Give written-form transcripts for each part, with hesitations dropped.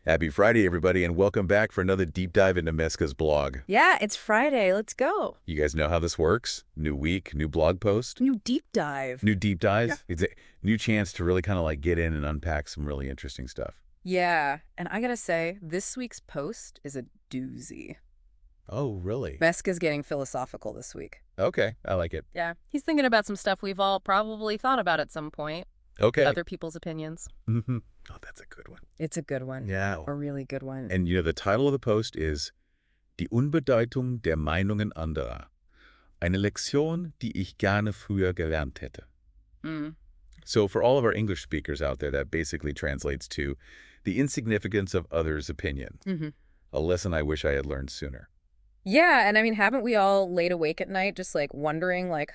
Happy Friday, everybody, and welcome back for another deep dive into Meska's blog. Yeah, it's Friday. Let's go. You guys know how this works? New week, new blog post, New deep dive. new deep dives. It's a new chance to really kind of like get in and unpack some really interesting stuff. Yeah, and I gotta say, this week's post is a doozy. Oh, really? Meska's getting philosophical this week. Okay, I like it. Yeah, he's thinking about some stuff we've all probably thought about at some point. Okay. Other people's opinions. Mm-hmm. Oh, that's a good one. It's a good one. Yeah. A really good one. And the title of the post is Die Unbedeutung der Meinungen anderer. Eine Lektion, die ich gerne früher gelernt hätte. So for all of our English speakers out there, that basically translates to the insignificance of others' opinion. A lesson I wish I had learned sooner. Yeah, and I mean, haven't we all laid awake at night just like wondering like,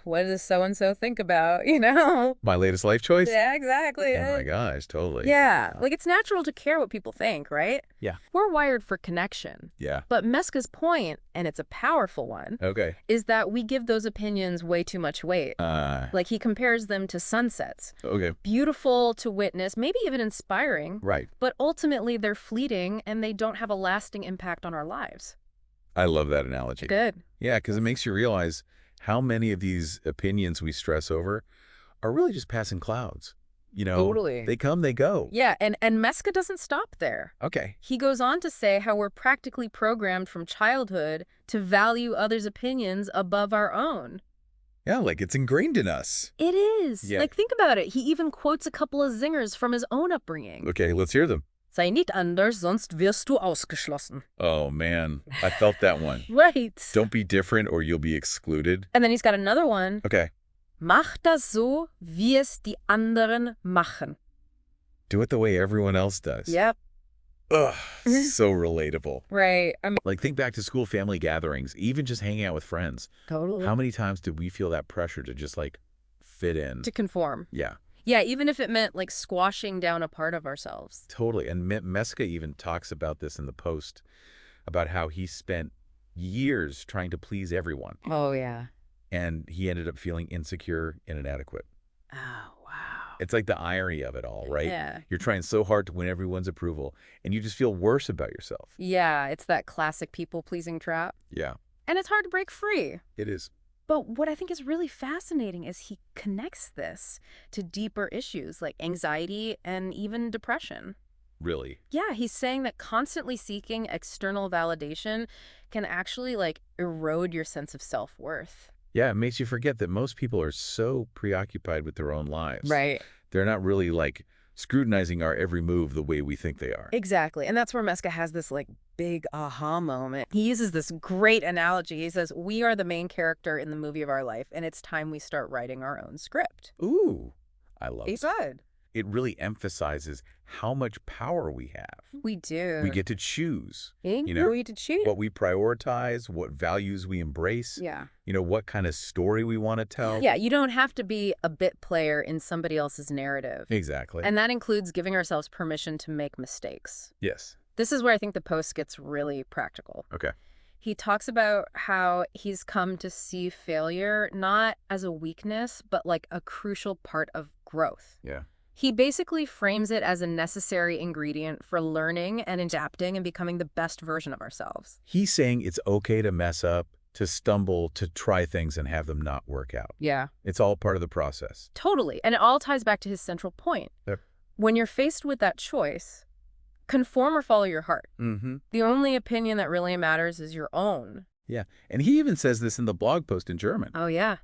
what does so-and-so think about, My latest life choice? Yeah, exactly. Oh my gosh, totally. Yeah, like it's natural to care what people think, right? Yeah. We're wired for connection. Yeah. But Meska's point, and it's a powerful one, Okay. is that we give those opinions way too much weight. Like he compares them to sunsets. Okay. Beautiful to witness, maybe even inspiring. Right. But ultimately they're fleeting and they don't have a lasting impact on our lives. I love that analogy. Good. Yeah, because it makes you realize how many of these opinions we stress over are really just passing clouds. Totally. They come, they go. Yeah, and Meska doesn't stop there. Okay. He goes on to say how we're practically programmed from childhood to value others' opinions above our own. Yeah, like it's ingrained in us. It is. Yeah. Like, think about it. He even quotes a couple of zingers from his own upbringing. Okay, let's hear them. Sei nicht anders, sonst wirst du ausgeschlossen. Oh, man. I felt that one. Right. Don't be different or you'll be excluded. And then he's got another one. Okay. Mach das so, wie es die anderen machen. Do it the way everyone else does. Yep. Ugh, so relatable. Right. I mean, Like, think back to school family gatherings, even just hanging out with friends. totally. How many times did we feel that pressure to just, like, fit in? To conform. Yeah. Yeah, even if it meant, like, squashing down a part of ourselves. Totally. And Meska even talks about this in the post, about how he spent years trying to please everyone. Oh, yeah. And he ended up feeling insecure and inadequate. Oh, wow. It's like the irony of it all, right? Yeah. You're trying so hard to win everyone's approval, and you just feel worse about yourself. Yeah, it's that classic people-pleasing trap. Yeah, And it's hard to break free. it is. But what I think is really fascinating is he connects this to deeper issues like anxiety and even depression. Really. Yeah, he's saying that constantly seeking external validation can actually like erode your sense of self-worth. Yeah, it makes you forget that most people are so preoccupied with their own lives. Right. They're not really, like, scrutinizing our every move the way we think they are. Exactly. And that's where Meska has this like big aha moment. He uses this great analogy. He says, we are the main character in the movie of our life, and it's time we start writing our own script. Ooh, I love He's it. good. It really emphasizes how much power we have. We do. We get to choose We get to choose. what we prioritize, what values we embrace, Yeah. what kind of story we want to tell. Yeah, you don't have to be a bit player in somebody else's narrative. Exactly. And that includes giving ourselves permission to make mistakes. Yes. This is where I think the post gets really practical. Okay. He talks about how he's come to see failure not as a weakness, but like a crucial part of growth. Yeah. He basically frames it as a necessary ingredient for learning and adapting and becoming the best version of ourselves. He's saying it's okay to mess up, to stumble, to try things and have them not work out. Yeah. It's all part of the process. Totally. And it all ties back to his central point. Yep. When you're faced with that choice, conform or follow your heart. Mm-hmm. The only opinion that really matters is your own. Yeah. And he even says this in the blog post in German. Oh, yeah.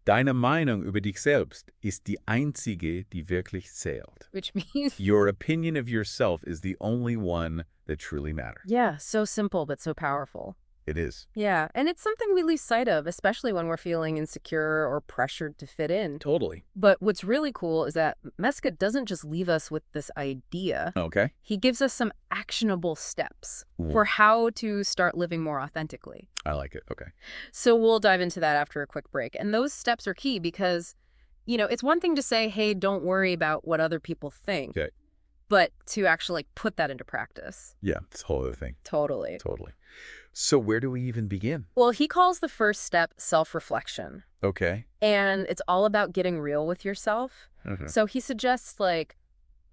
Deine Meinung über dich selbst ist die einzige, die wirklich zählt. Which means... Your opinion of yourself is the only one that truly matters. Yeah, so simple but so powerful. It is. Yeah, and it's something we lose sight of, especially when we're feeling insecure or pressured to fit in. Totally. But what's really cool is that Meska doesn't just leave us with this idea. Okay. He gives us some actionable steps Ooh. for how to start living more authentically. I like it. Okay. So we'll dive into that after a quick break. And those steps are key because, it's one thing to say, hey, don't worry about what other people think. Okay. But to actually put that into practice. Yeah, it's a whole other thing. Totally. Totally. So where do we even begin? Well, he calls the first step self-reflection. Okay. And it's all about getting real with yourself. Mhm. So he suggests, like,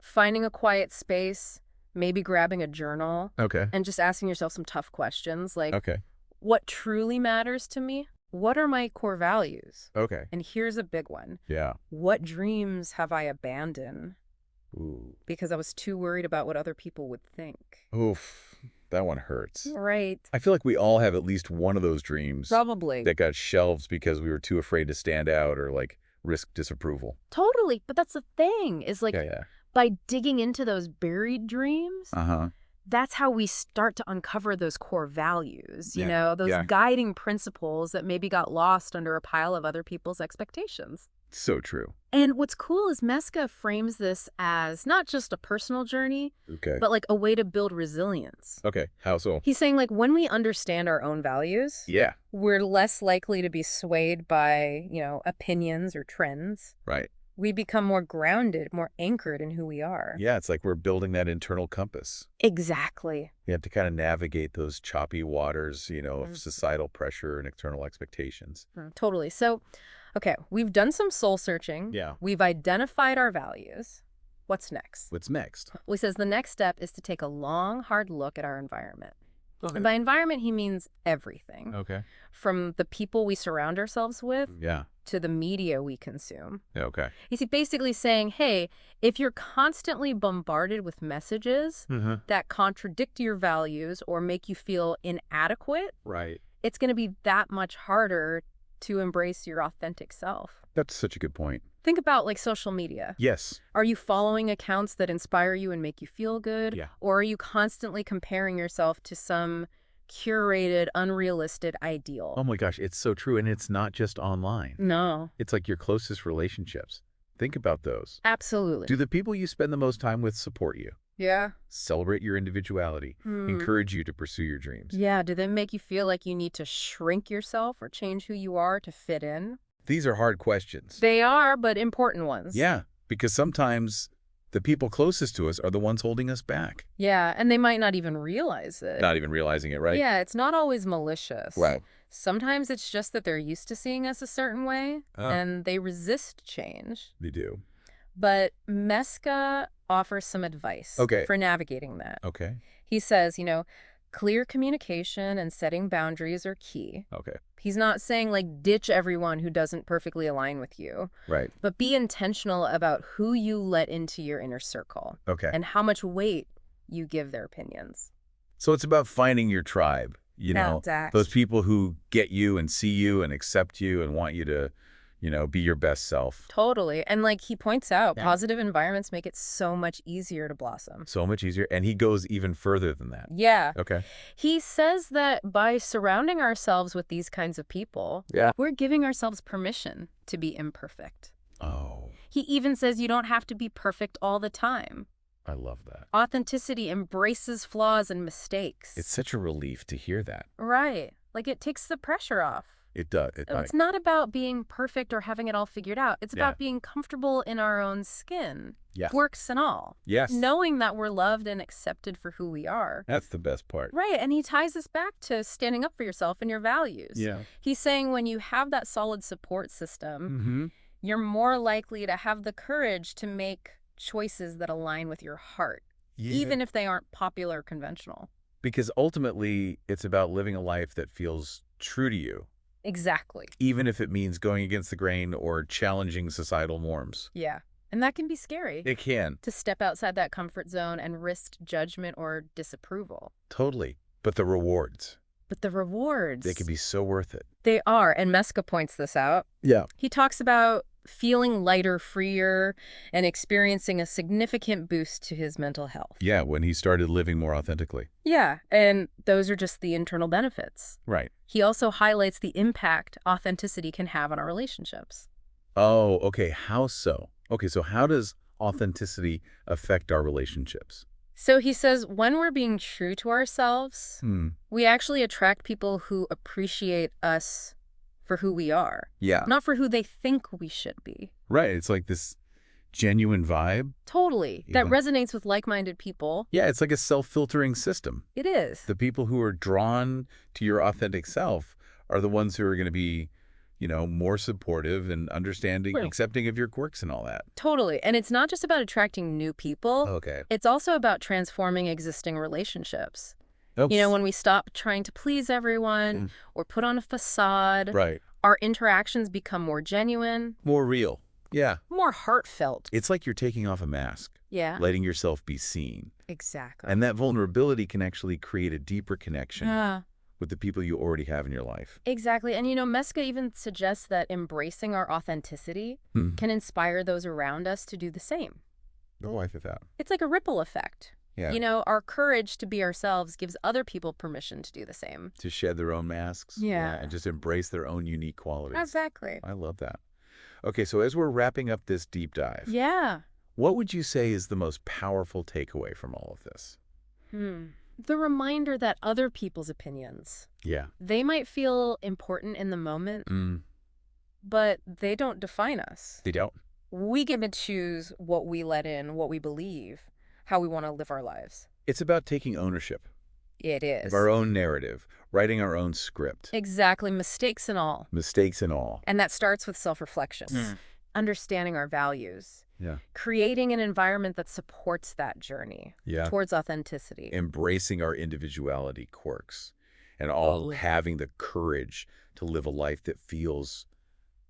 finding a quiet space, maybe grabbing a journal Okay. and just asking yourself some tough questions like, Okay. what truly matters to me? What are my core values? Okay. And here's a big one. Yeah. What dreams have I abandoned Ooh. because I was too worried about what other people would think? Oof. That one hurts. Right. I feel like we all have at least one of those dreams Probably. that got shelved because we were too afraid to stand out or like risk disapproval. Totally. But that's the thing is like Yeah. by digging into those buried dreams, Uh-huh. that's how we start to uncover those core values, you Yeah. know, those Yeah. guiding principles that maybe got lost under a pile of other people's expectations. So true. And what's cool is Meska frames this as not just a personal journey, Okay. but like a way to build resilience. Okay. How so? He's saying like when we understand our own values, Yeah. we're less likely to be swayed by, opinions or trends. Right. We become more grounded, more anchored in who we are. Yeah. It's like we're building that internal compass. Exactly. You have to kind of navigate those choppy waters, Mm. of societal pressure and external expectations. Totally. So, okay, we've done some soul searching. Yeah. We've identified our values. What's next? What's next? He says the next step is to take a long, hard look at our environment. Okay. And by environment, he means everything. Okay. From the people we surround ourselves with Yeah. to the media we consume. Okay. He's basically saying, hey, if you're constantly bombarded with messages Mm-hmm. that contradict your values or make you feel inadequate, Right. it's going to be that much harder to embrace your authentic self. That's such a good point. Think about like social media. Yes. Are you following accounts that inspire you and make you feel good? Yeah. Or are you constantly comparing yourself to some curated, unrealistic ideal? Oh my gosh, it's so true. And it's not just online. No. It's like your closest relationships. Think about those. Absolutely. Do the people you spend the most time with support you? Yeah. Celebrate your individuality. Encourage you to pursue your dreams. Yeah. Do they make you feel like you need to shrink yourself or change who you are to fit in? These are hard questions. They are, but important ones. Yeah, because sometimes the people closest to us are the ones holding us back. Yeah, and they might not even realize it. Not even realizing it, right? Yeah, it's not always malicious. Right. Sometimes it's just that they're used to seeing us a certain way, and they resist change. They do. But Meska offers some advice for navigating that. Okay. He says, clear communication and setting boundaries are key. Okay. He's not saying, like, ditch everyone who doesn't perfectly align with you. Right. But be intentional about who you let into your inner circle. Okay. And how much weight you give their opinions. So it's about finding your tribe, Exactly. those people who get you and see you and accept you and want you to, be your best self. Totally. And like he points out, Yeah. positive environments make it so much easier to blossom. So much easier. And he goes even further than that. Yeah. Okay. He says that by surrounding ourselves with these kinds of people, we're giving ourselves permission to be imperfect. Oh, He even says you don't have to be perfect all the time. I love that. Authenticity embraces flaws and mistakes. It's such a relief to hear that. Right. Like it takes the pressure off. It does. It's not about being perfect or having it all figured out. It's about being comfortable in our own skin. Yeah. Quirks and all. Yes. Knowing that we're loved and accepted for who we are. That's the best part. Right. And he ties this back to standing up for yourself and your values. Yeah. He's saying when you have that solid support system, Mm-hmm. you're more likely to have the courage to make choices that align with your heart, even if they aren't popular or conventional. Because ultimately, it's about living a life that feels true to you. Exactly. Even if it means going against the grain or challenging societal norms. Yeah. And that can be scary. It can. To step outside that comfort zone and risk judgment or disapproval. Totally. But the rewards, But the rewards, they can be so worth it. they are. And Meska points this out. Yeah. He talks about feeling lighter, freer, and experiencing a significant boost to his mental health. Yeah, when he started living more authentically. Yeah, and those are just the internal benefits. Right. He also highlights the impact authenticity can have on our relationships. Oh, okay. How so? Okay, so how does authenticity affect our relationships? So he says when we're being true to ourselves, we actually attract people who appreciate us for who we are, Yeah. not for who they think we should be. Right. It's like this genuine vibe. Totally. Yeah. That resonates with like-minded people. Yeah, it's like a self-filtering system. It is. The people who are drawn to your authentic self are the ones who are going to be, more supportive and understanding, Well, accepting of your quirks and all that. totally. And it's not just about attracting new people. Okay. It's also about transforming existing relationships. Oh, When we stop trying to please everyone or put on a facade, right. our interactions become more genuine, More real. Yeah. more heartfelt. It's like you're taking off a mask, Yeah, letting yourself be seen. exactly. And that vulnerability can actually create a deeper connection Yeah, with the people you already have in your life. exactly. And Meska even suggests that embracing our authenticity can inspire those around us to do the same. Oh, I think that. It's like a ripple effect. Yeah. Our courage to be ourselves gives other people permission to do the same. To shed their own masks. Yeah. And just embrace their own unique qualities. Exactly. I love that. Okay, so as we're wrapping up this deep dive, Yeah. what would you say is the most powerful takeaway from all of this? The reminder that other people's opinions, Yeah. they might feel important in the moment, but they don't define us. They don't? We get to choose what we let in, what we believe, how we want to live our lives. It's about taking ownership It is. of our own narrative, writing our own script. Exactly, mistakes and all. Mistakes and all. And that starts with self-reflection, understanding our values, Yeah. creating an environment that supports that journey Yeah. towards authenticity. Embracing our individuality quirks and all having the courage to live a life that feels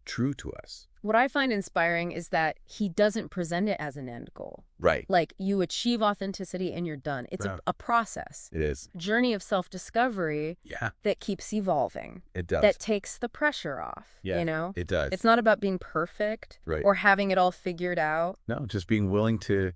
true to us. What I find inspiring is that he doesn't present it as an end goal. Right. Like, you achieve authenticity and you're done. It's a process. It is. Journey of self-discovery that keeps evolving. It does. That takes the pressure off, It does. It's not about being perfect or having it all figured out. No, just being willing to,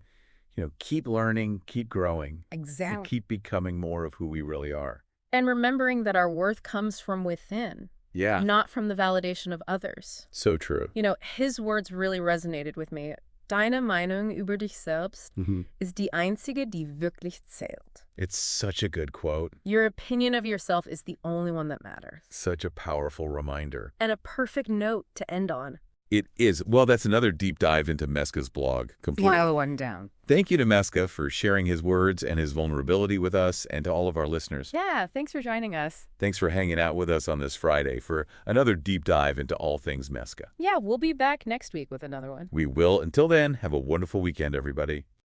keep learning, keep growing. Exactly. And keep becoming more of who we really are. And remembering that our worth comes from within. Yeah. Not from the validation of others. So true. His words really resonated with me. Deine Meinung über dich selbst ist die einzige, die wirklich zählt. It's such a good quote. Your opinion of yourself is the only one that matters. Such a powerful reminder. And a perfect note to end on. It is. Well, that's another deep dive into Meska's blog. Completely. File one down. Thank you to Meska for sharing his words and his vulnerability with us and to all of our listeners. Yeah, thanks for joining us. Thanks for hanging out with us on this Friday for another deep dive into all things Meska. Yeah, we'll be back next week with another one. We will. Until then, have a wonderful weekend, everybody.